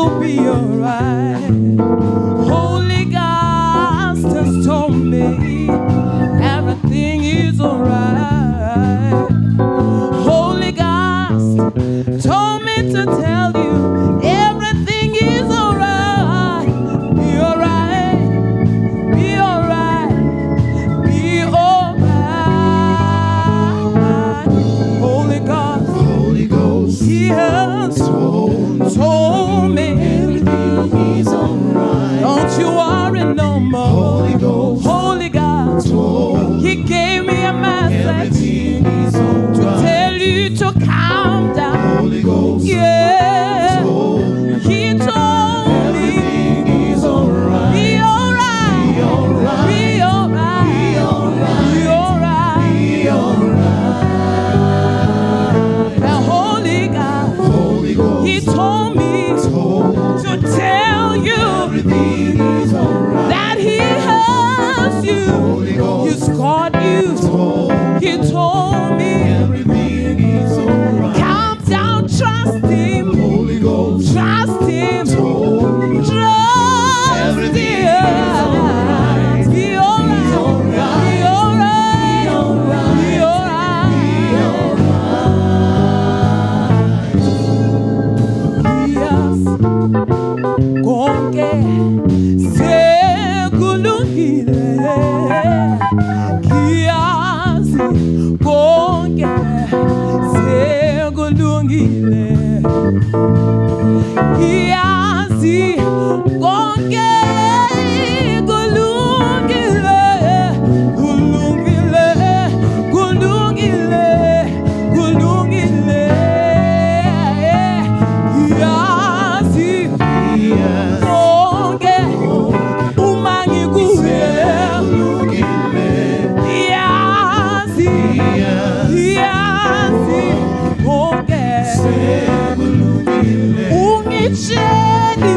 you'll be alright. Holy Ghost has told me everything is alright. Holy Ghost told me to tell you everything is alright. Be alright, be alright, be alright. Holy Ghost, He has told me everything is alright. don't you worry no more. Holy God, He gave me a message Everything is to alright. tell you to calm down. Holy Ghost, Yeah, He told me everything is alright. be alright, Be alright. be alright, Be alright. be alright. Be alright. The Holy God, Holy Ghost, He told me to tell you everything is alright. that He has you. Holy Ghost, He's got you. He told me everything is alright. calm down, trust Him, Holy Ghost, trust Him, trust everything Him. is alright. Be alright, be alright, be alright. Yes, konke sekulungile. Kiyazi konke sekulungile. Kiyazi konke kulungile. Kulungile, kulungile, kulungile. Kiyazi konke uma ngikuye. Yazi, yazi konke ungitsheli